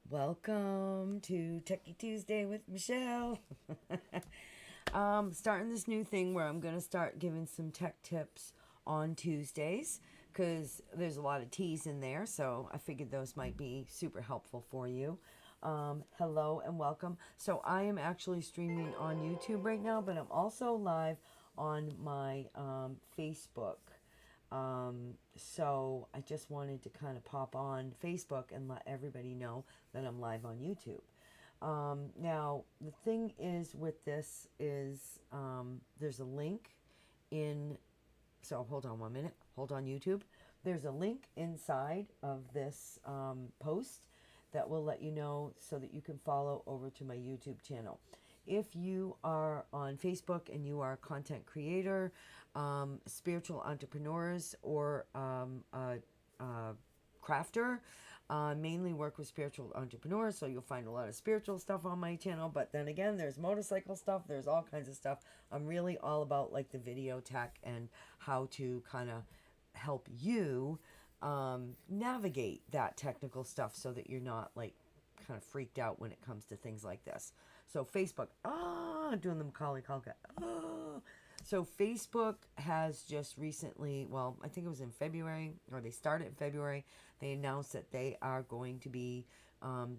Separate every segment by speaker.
Speaker 1: Welcome to Techie Tuesday with Michelle. Starting this new thing where I'm going to start giving some tech tips on Tuesdays because there's a lot of T's in there, so I figured those might be super helpful for you. Hello and welcome. So I am actually streaming on YouTube right now, but I'm also live on my Facebook. So I just wanted to kind of pop on Facebook and let everybody know that I'm live on YouTube. Now the thing is with this is there's a link in. So hold on 1 minute. Hold on YouTube. There's a link inside of this post that will let you know so that you can follow over to my YouTube channel. If you are on Facebook and you are a content creator, spiritual entrepreneurs, or crafter, mainly work with spiritual entrepreneurs, so you'll find a lot of spiritual stuff on my channel. But then again, there's motorcycle stuff, there's all kinds of stuff. I'm really all about like the video tech and how to kind of help you navigate that technical stuff so that you're not like kind of freaked out when it comes to things like this. So Facebook, doing the Macaulay Culkin. So Facebook has just recently, well, I think it was in February, or they started in February. They announced that they are going to be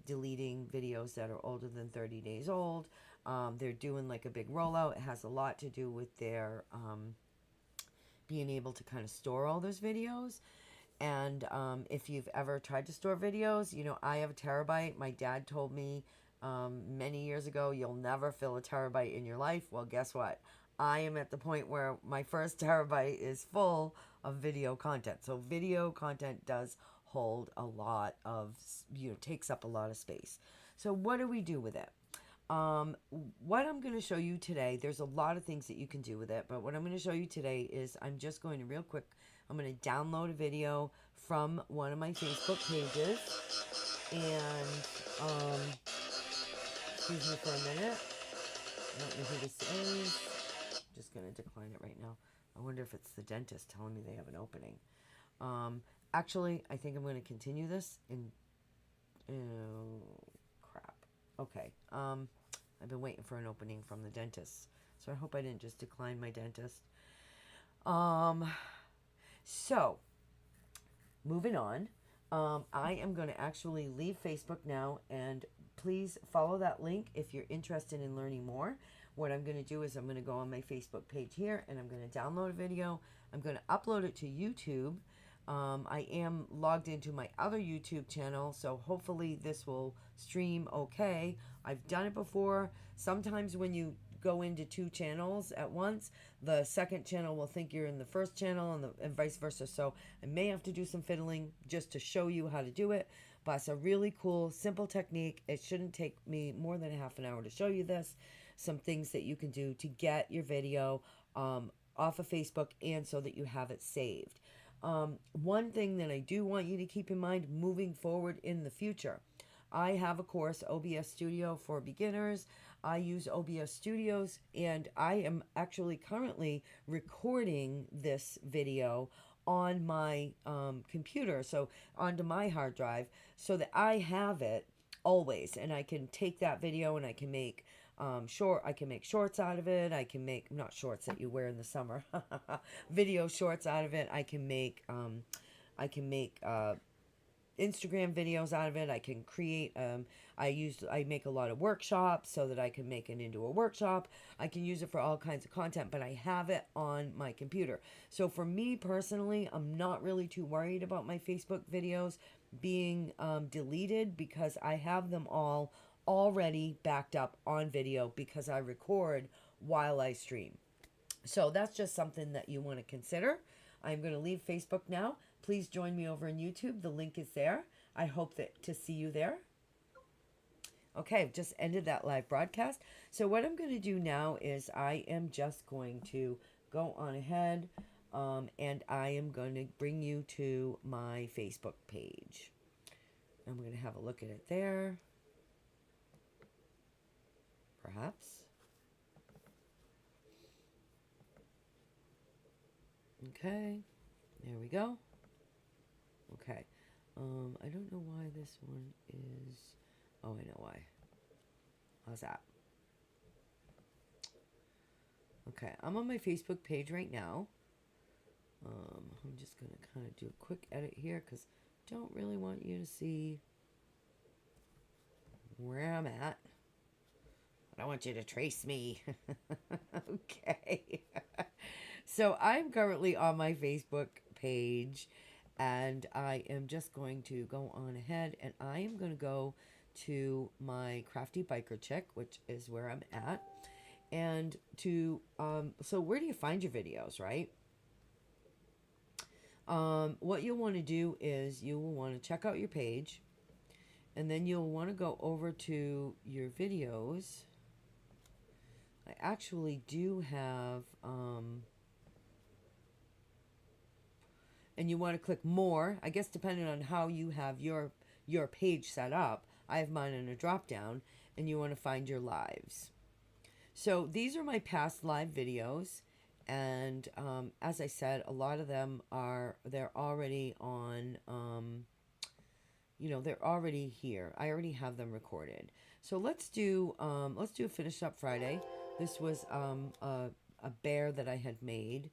Speaker 1: deleting videos that are older than 30 days old. They're doing like a big rollout. It has a lot to do with their being able to kind of store all those videos. And if you've ever tried to store videos, you know, I have a terabyte. My dad told me many years ago, you'll never fill a terabyte in your life. Well, guess what? I am at the point where my first terabyte is full of video content. So video content does hold a lot of, takes up a lot of space. So what do we do with it? What I'm going to show you today, there's a lot of things that you can do with it, but what I'm going to show you today is I'm just going to real quick, I'm going to download a video from one of my Facebook pages, and excuse me for a minute, I don't know who this is, I'm just going to decline it right now. I wonder if it's the dentist telling me they have an opening. Actually, I think I'm going to continue this in, oh, crap. Okay, I've been waiting for an opening from the dentist, so I hope I didn't just decline my dentist. So, moving on, I am going to actually leave Facebook now, and please follow that link if you're interested in learning more. What I'm going to do is I'm going to go on my Facebook page here, and I'm going to download a video. I'm going to upload it to YouTube. I am logged into my other YouTube channel, so hopefully this will stream okay. I've done it before. Sometimes when you go into two channels at once, the second channel will think you're in the first channel, and vice versa. So I may have to do some fiddling just to show you how to do it. But it's a really cool, simple technique. It shouldn't take me more than half an hour to show you this. Some things that you can do to get your video off of Facebook and so that you have it saved. One thing that I do want you to keep in mind moving forward in the future, I have a course, OBS Studio for beginners. I use OBS Studios, and I am actually currently recording this video on my computer, so onto my hard drive, so that I have it always, and I can take that video and I can make I can make shorts out of it. I can make, not shorts that you wear in the summer, video shorts out of it. I can make Instagram videos out of it. I can create, I make a lot of workshops so that I can make it into a workshop. I can use it for all kinds of content, but I have it on my computer. So for me personally, I'm not really too worried about my Facebook videos being deleted because I have them all already backed up on video because I record while I stream. So that's just something that you want to consider. I'm going to leave Facebook now. Please join me over on YouTube. The link is there. I hope to see you there. Okay, I've just ended that live broadcast. So what I'm going to do now is I am just going to go on ahead and I am going to bring you to my Facebook page. I'm going to have a look at it there. Perhaps. Okay, there we go. Okay, I don't know why this one is Oh, I know why. How's that? Okay, I'm on my Facebook page right now. I'm just going to kind of do a quick edit here because I don't really want you to see where I'm at. I don't want you to trace me. Okay. So I'm currently on my Facebook page, and I am just going to go on ahead, and I am going to go to my Crafty Biker Chick, which is where I'm at. And to so where do you find your videos, right? What you'll want to do is you will want to check out your page, and then you'll want to go over to your videos. I actually do have and you want to click more. I guess depending on how you have your page set up. I have mine in a drop down, and you want to find your lives. So these are my past live videos, and as I said, a lot of them they're already on. They're already here. I already have them recorded. So let's do a Finish Up Friday. This was a bear that I had made,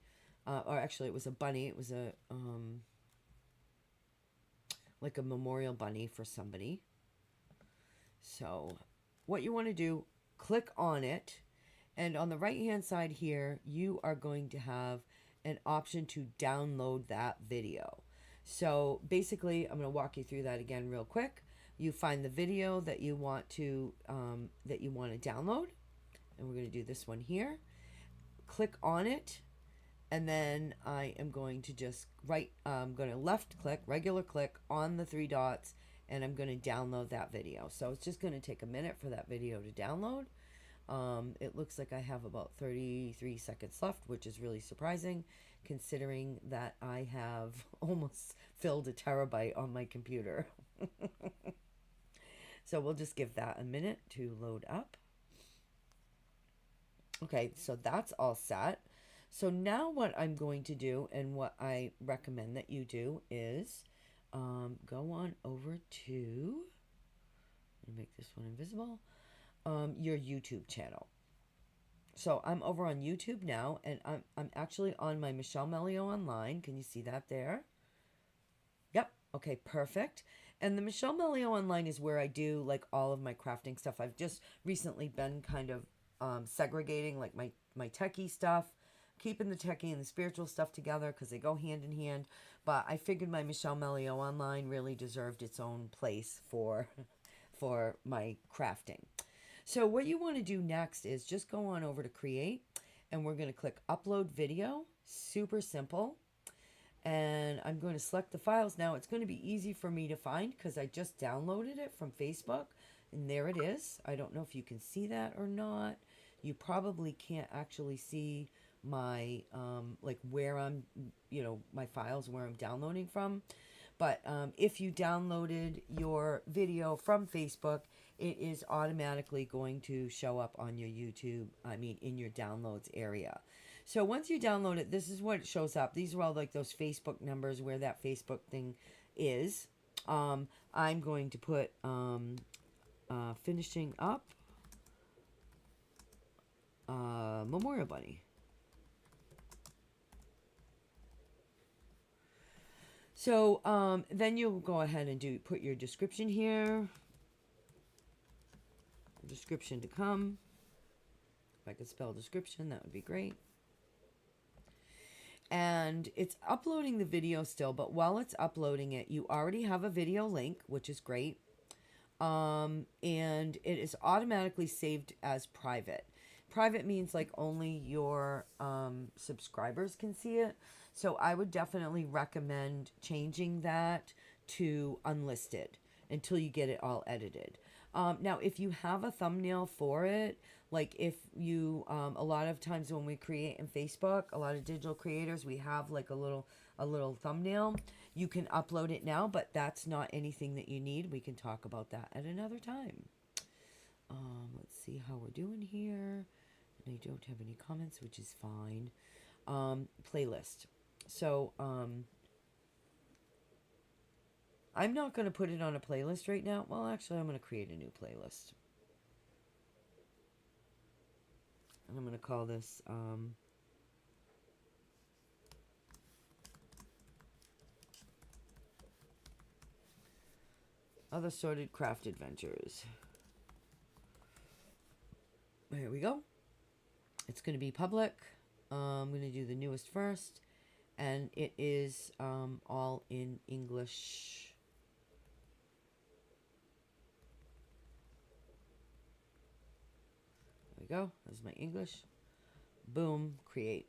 Speaker 1: or actually it was a bunny. It was a like a memorial bunny for somebody. So what you want to do, click on it, and on the right hand side here, you are going to have an option to download that video. So basically, I'm going to walk you through that again real quick. You find the video that you want to download, and we're going to do this one here. Click on it, and then I am going to just I'm going to left click, regular click on the three dots, and I'm going to download that video. So it's just going to take a minute for that video to download. It looks like I have about 33 seconds left, which is really surprising considering that I have almost filled a terabyte on my computer. So we'll just give that a minute to load up. Okay, so that's all set. So now what I'm going to do, and what I recommend that you do, is go on over to, make this one invisible, your YouTube channel. So I'm over on YouTube now, and I'm actually on my Michelle Melio Online. Can you see that there? Yep. Okay, perfect. And the Michelle Melio Online is where I do like all of my crafting stuff. I've just recently been kind of segregating like my techie stuff, keeping the techie and the spiritual stuff together because they go hand in hand. But I figured my Michelle Melio Online really deserved its own place for my crafting. So what you want to do next is just go on over to Create, and we're going to click Upload Video. Super simple. And I'm going to select the files. Now it's going to be easy for me to find because I just downloaded it from Facebook, and there it is. I don't know if you can see that or not. You probably can't actually see my like where I'm, my files, where I'm downloading from. But if you downloaded your video from Facebook, it is automatically going to show up on your YouTube, in your downloads area. So once you download it, this is what shows up. These are all like those Facebook numbers where that Facebook thing is. I'm going to put finishing up Memorial Bunny. So then you'll go ahead and put your description here. Description to come. If I could spell description, that would be great. And it's uploading the video still, but while it's uploading it, you already have a video link, which is great. And it is automatically saved as private. Private means like only your subscribers can see it. So I would definitely recommend changing that to unlisted until you get it all edited. Now, if you have a thumbnail for it, like if you, a lot of times when we create in Facebook, a lot of digital creators, we have like a little thumbnail. You can upload it now, but that's not anything that you need. We can talk about that at another time. Let's see how we're doing here. And I don't have any comments, which is fine. Playlist. So, I'm not going to put it on a playlist right now. Well, actually, I'm going to create a new playlist. And I'm going to call this Other Sorted Craft Adventures. Here we go. It's going to be public. I'm going to do the newest first. And it is all in English. There we go. There's my English. Boom. Create.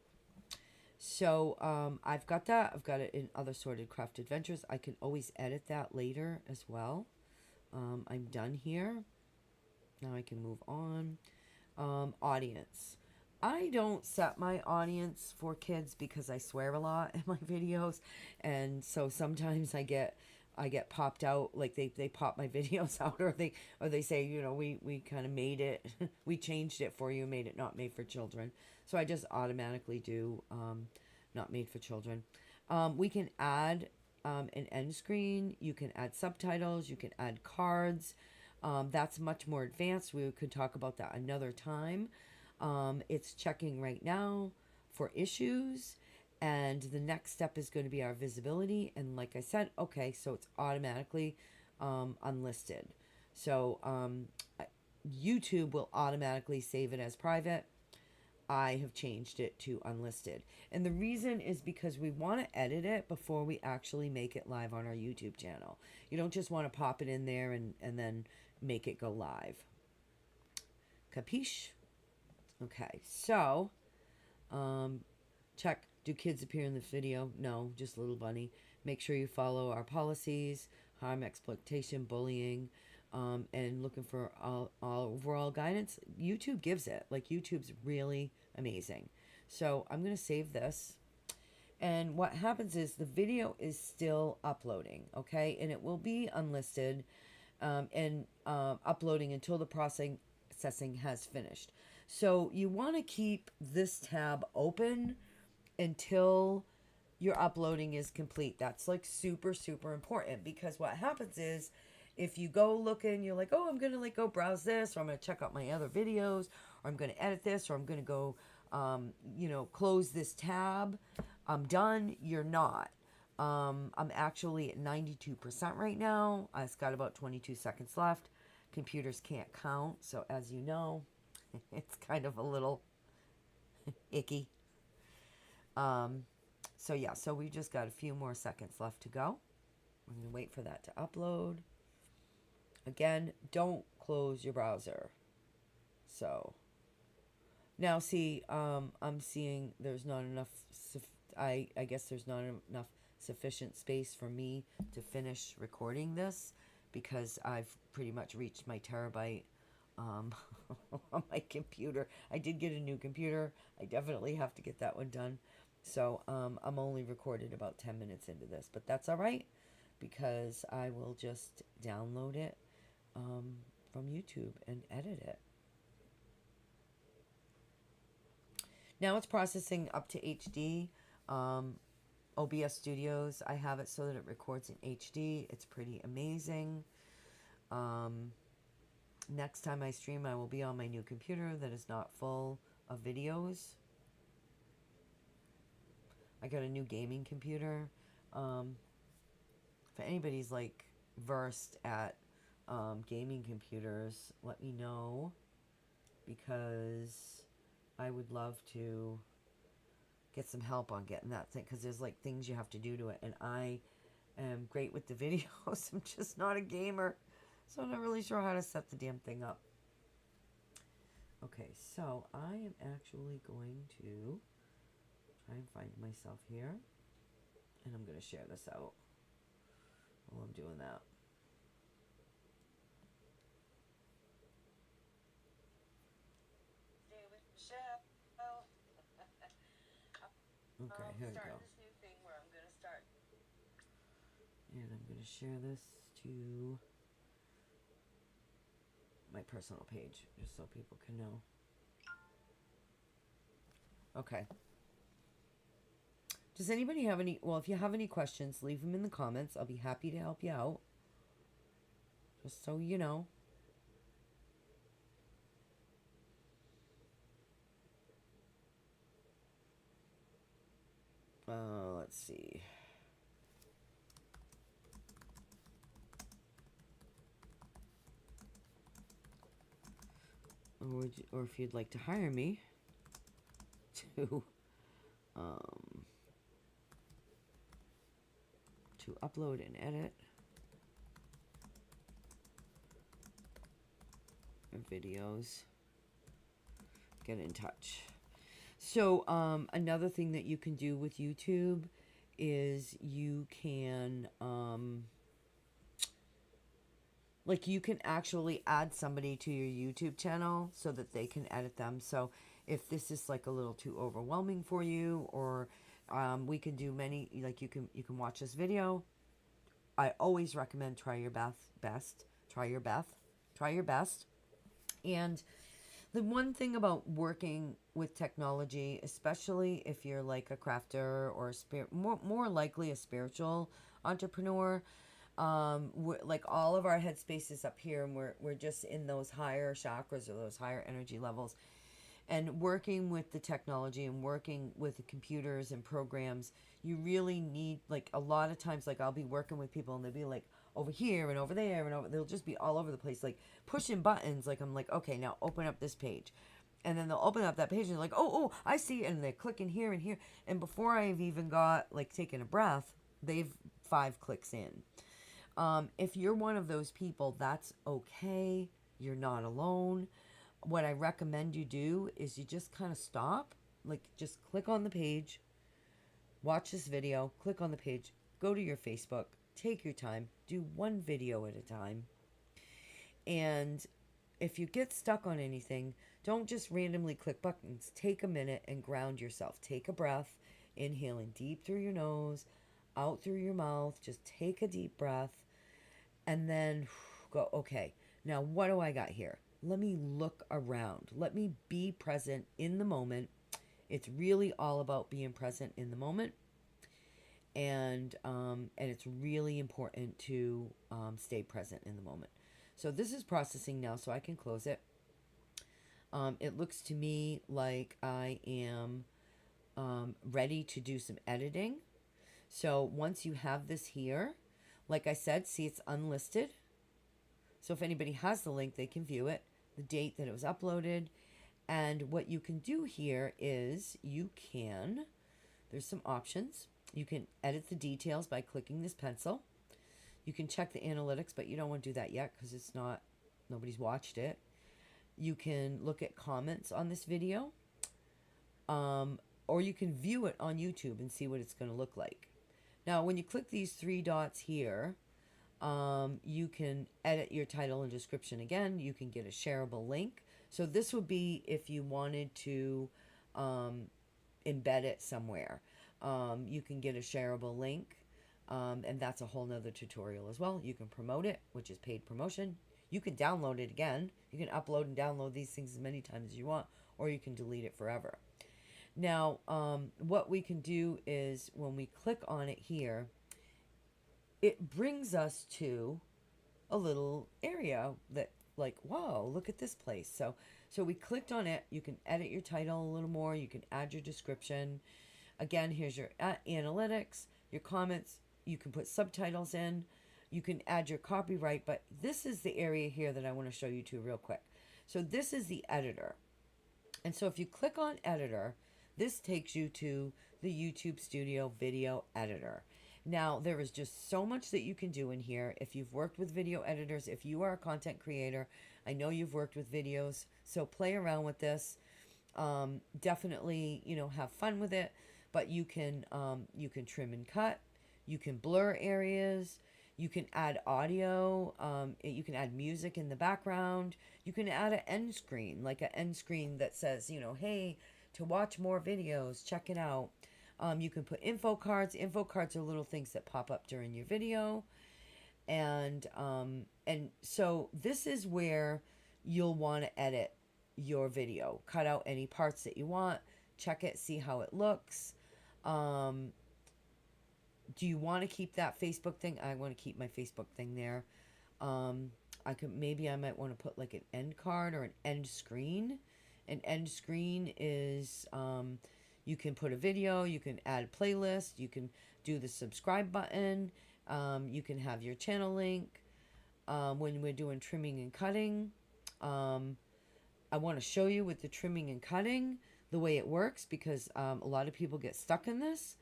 Speaker 1: So I've got that. I've got it in Other Sorted Craft Adventures. I can always edit that later as well. I'm done here. Now I can move on. Audience. I don't set my audience for kids because I swear a lot in my videos, and so sometimes I get popped out, like they pop my videos out, or they say, you know, we kind of made it, we changed it for you, made it not made for children. So I just automatically do not made for children. We can add an end screen. You can add subtitles. You can add cards. That's much more advanced. We could talk about that another time. It's checking right now for issues, and the next step is going to be our visibility. And like I said, okay, so it's automatically unlisted. So YouTube will automatically save it as private. I have changed it to unlisted. And the reason is because we want to edit it before we actually make it live on our YouTube channel. You don't just want to pop it in there and then make it go live. Capiche? Okay, so check. Do kids appear in this video? No, just Little Bunny. Make sure you follow our policies, harm, exploitation, bullying, and looking for all overall guidance. YouTube gives it. Like, YouTube's really amazing. So I'm going to save this. And what happens is the video is still uploading, okay? And it will be unlisted and uploading until the processing has finished. So you want to keep this tab open until your uploading is complete. That's like super, super important, because what happens is if you go looking, you're like, oh, I'm going to like go browse this, or I'm going to check out my other videos, or I'm going to edit this, or I'm going to go, you know, close this tab. I'm done. You're not. I'm actually at 92% right now. I've got about 22 seconds left. Computers can't count, so as you know, it's kind of a little icky. So yeah, so we just got a few more seconds left to go. I'm going to wait for that to upload. Again, don't close your browser. So now see, I'm seeing there's not enough, I guess there's not enough sufficient space for me to finish recording this, because I've pretty much reached my terabyte on my computer. I did get a new computer. I definitely have to get that one done. So I'm only recorded about 10 minutes into this, but that's all right, because I will just download it from YouTube and edit it. Now it's processing up to HD. OBS Studios, I have it so that it records in HD. It's pretty amazing. Next time I stream, I will be on my new computer that is not full of videos. I got a new gaming computer. If anybody's like versed at gaming computers, let me know, because I would love to get some help on getting that thing, because there's like things you have to do to it, and I am great with the videos. I'm just not a gamer, so I'm not really sure how to set the damn thing up. Okay, so I am actually going to try and find myself here, and I'm going to share this out while I'm doing that. Okay, here we go. This new thing where I'm going to start. And I'm going to share this to my personal page, just so people can know. Okay. Does anybody have any? Well, if you have any questions, leave them in the comments. I'll be happy to help you out. Just so you know. Let's see. Or if you'd like to hire me to upload and edit videos, get in touch. So another thing that you can do with YouTube is you can like you can actually add somebody to your YouTube channel so that they can edit them. So if this is like a little too overwhelming for you, or we can do many, like you can watch this video. I always recommend try your best. And the one thing about working with technology, especially if you're like a crafter or more likely a spiritual entrepreneur, like all of our headspaces up here, and we're just in those higher chakras or those higher energy levels, and working with the technology and working with the computers and programs, you really need, like a lot of times, like I'll be working with people and they'll be like over here and over there and over, they'll just be all over the place, like pushing buttons. Like I'm like, okay, now open up this page. And then they'll open up that page and they're like, oh, I see. And they're clicking here and here. And before I've even got like taken a breath, they've 5 clicks in. If you're one of those people, that's okay. You're not alone. What I recommend you do is you just kind of stop, like just click on the page, watch this video, click on the page, go to your Facebook, take your time, do one video at a time. And if you get stuck on anything, don't just randomly click buttons. Take a minute and ground yourself. Take a breath, inhaling deep through your nose, out through your mouth. Just take a deep breath and then go, okay, now what do I got here? Let me look around. Let me be present in the moment. It's really all about being present in the moment. And it's really important to stay present in the moment. So this is processing now, so I can close it. It looks to me like I am ready to do some editing. So once you have this here, like I said, see it's unlisted. So if anybody has the link, they can view it, the date that it was uploaded. And what you can do here is there's some options. You can edit the details by clicking this pencil. You can check the analytics, but you don't want to do that yet because nobody's watched it. You can look at comments on this video, or you can view it on YouTube and see what it's going to look like. Now, when you click these 3 dots here, you can edit your title and description again. You can get a shareable link. So this would be if you wanted to embed it somewhere. You can get a shareable link, and that's a whole nother tutorial as well. You can promote it, which is paid promotion. You can download it again. You can upload and download these things as many times as you want, or you can delete it forever. Now, what we can do is when we click on it here, it brings us to a little area that, like, wow, look at this place. So we clicked on it. You can edit your title a little more. You can add your description. Again, here's your analytics, your comments. You can put subtitles in. You can add your copyright, but this is the area here that I want to show you to real quick. So this is the editor. And so if you click on editor, this takes you to the YouTube Studio Video Editor. Now, there is just so much that you can do in here. If you've worked with video editors, if you are a content creator, I know you've worked with videos, so play around with this. Definitely, have fun with it, but you can trim and cut. You can blur areas. You can add audio. You can add music in the background. You can add an end screen, like an end screen that says, hey, to watch more videos, check it out. You can put info cards. Info cards are little things that pop up during your video. And so this is where you'll want to edit your video. Cut out any parts that you want. Check it, see how it looks. Do you want to keep that Facebook thing? I want to keep my Facebook thing there. I could, maybe I might want to put like an end card or an end screen. An end screen is you can put a video, you can add a playlist, you can do the subscribe button, you can have your channel link. When we're doing trimming and cutting, I want to show you with the trimming and cutting the way it works, because a lot of people get stuck in this.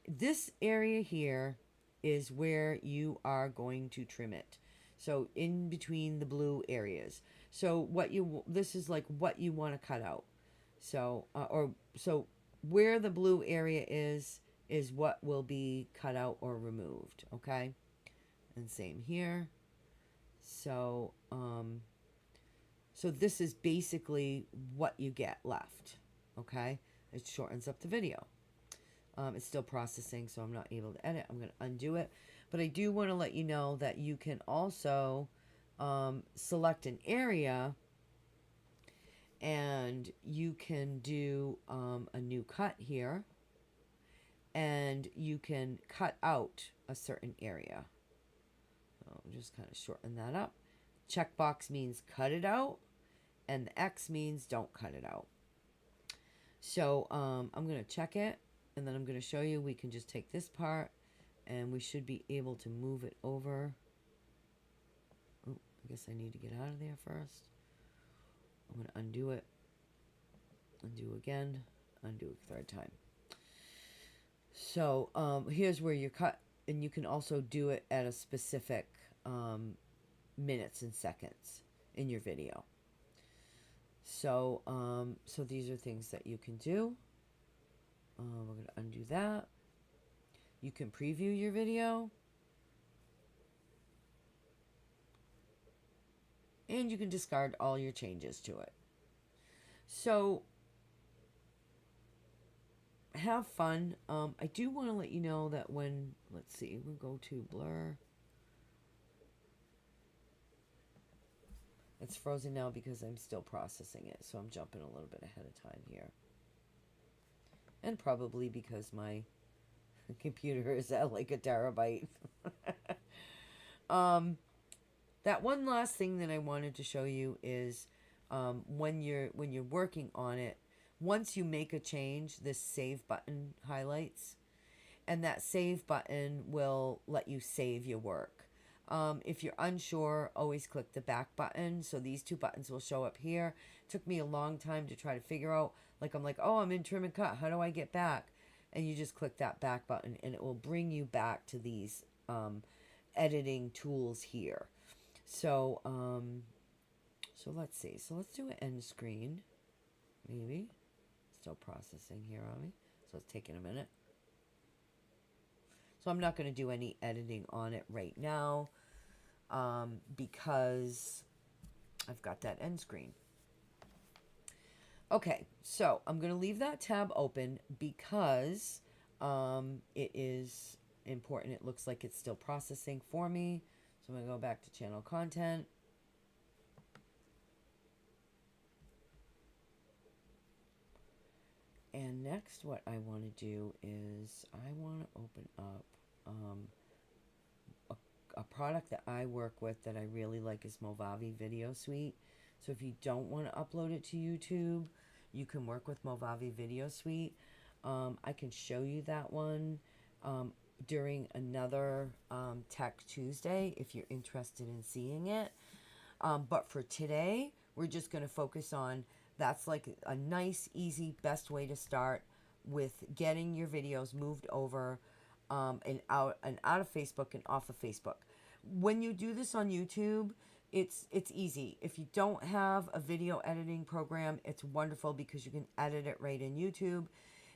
Speaker 1: This area here is where you are going to trim it. So in between the blue areas. So this is like what you want to cut out. So so where the blue area is what will be cut out or removed. Okay, and same here. So so this is basically what you get left. Okay, it shortens up the video. It's still processing, so I'm not able to edit. I'm going to undo it. But I do want to let you know that you can also select an area, and you can do a new cut here, and you can cut out a certain area. So I'll just kind of shorten that up. Checkbox means cut it out, and the X means don't cut it out. So I'm going to check it. And then I'm going to show you, we can just take this part and we should be able to move it over. Oh, I guess I need to get out of there first. I'm going to undo it. Undo again. Undo a third time. So here's where you cut. And you can also do it at a specific minutes and seconds in your video. So, so these are things that you can do. We're going to undo that. You can preview your video. And you can discard all your changes to it. So, have fun. I do want to let you know that when, let's see, we'll go to blur. It's frozen now because I'm still processing it. So I'm jumping a little bit ahead of time here. And probably because my computer is at like a terabyte. That one last thing that I wanted to show you is when you're working on it, once you make a change, this save button highlights, and that save button will let you save your work. If you're unsure, always click the back button. So these two buttons will show up here. It took me a long time to try to figure out. Like, I'm like, oh, I'm in trim and cut. How do I get back? And you just click that back button, and it will bring you back to these editing tools here. So, so let's see. So let's do an end screen, maybe. Still processing here on me, so it's taking a minute. So I'm not going to do any editing on it right now because I've got that end screen. Okay, so I'm going to leave that tab open because it is important. It looks like it's still processing for me. So I'm going to go back to channel content. And next what I want to do is I want to open up a product that I work with that I really like is Movavi Video Suite. So if you don't want to upload it to YouTube, you can work with Movavi Video Suite. I can show you that one during another Tech Tuesday if you're interested in seeing it. But for today, we're just going to focus on that's like a nice, easy, best way to start with getting your videos moved over and out of Facebook and off of Facebook. When you do this on YouTube, it's easy. If you don't have a video editing program, it's wonderful because you can edit it right in YouTube.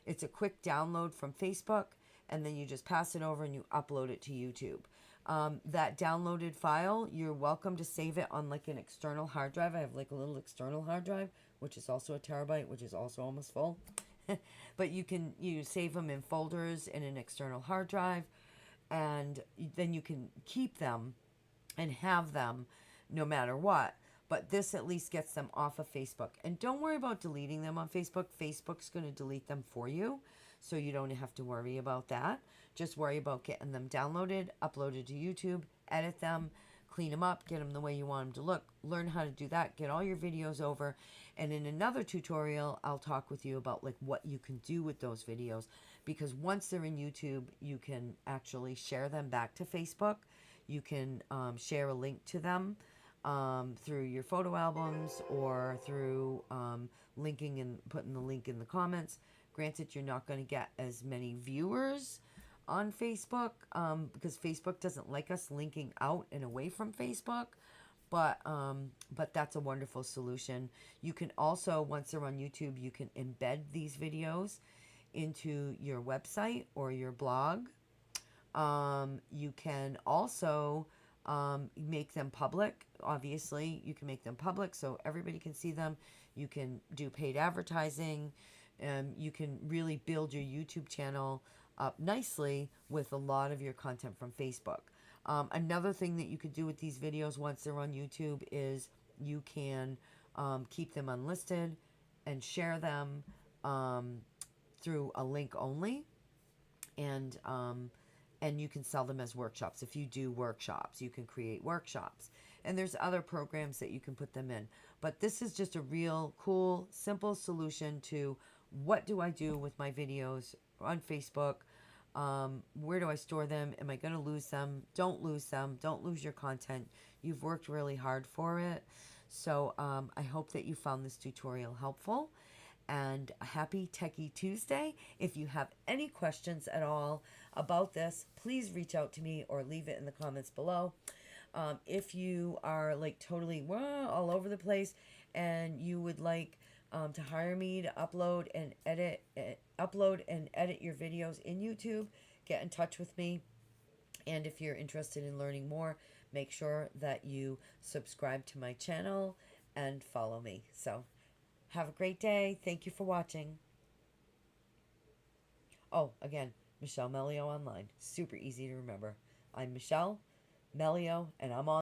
Speaker 1: It's a quick download from Facebook, and then you just pass it over and you upload it to YouTube. That downloaded file, you're welcome to save it on like an external hard drive. I have like a little external hard drive, which is also a terabyte, which is also almost full. But you save them in folders in an external hard drive, and then you can keep them and have them no matter what. But this at least gets them off of Facebook. And don't worry about deleting them on Facebook. Facebook's going to delete them for you. so you don't have to worry about that. Just worry about getting them downloaded, uploaded to YouTube, edit them, clean them up, get them the way you want them to look. Learn how to do that, get all your videos over. And in another tutorial, I'll talk with you about like what you can do with those videos, because once they're in YouTube, you can actually share them back to Facebook. You can share a link to them through your photo albums, or through linking and putting the link in the comments. Granted, you're not going to get as many viewers on Facebook, because Facebook doesn't like us linking out and away from Facebook. But that's a wonderful solution. You can also, once they're on YouTube, you can embed these videos into your website or your blog. You can also make them public. Obviously, you can make them public so everybody can see them. You can do paid advertising. You can really build your YouTube channel up nicely with a lot of your content from Facebook. Another thing that you could do with these videos once they're on YouTube is you can keep them unlisted and share them through a link only. And you can sell them as workshops. If you do workshops, you can create workshops. And there's other programs that you can put them in. But this is just a real cool, simple solution to what do I do with my videos on Facebook? Where do I store them? Am I going to lose them? Don't lose them. Don't lose your content. You've worked really hard for it. So I hope that you found this tutorial helpful. And happy Techie Tuesday. If you have any questions at all about this, please reach out to me or leave it in the comments below. If you are like totally all over the place and you would like to hire me to upload and edit your videos in YouTube, get in touch with me. And if you're interested in learning more, make sure that you subscribe to my channel and follow me. So have a great day. Thank you for watching. Oh, again, Michelle Melio Online. Super easy to remember. I'm Michelle Melio, and I'm on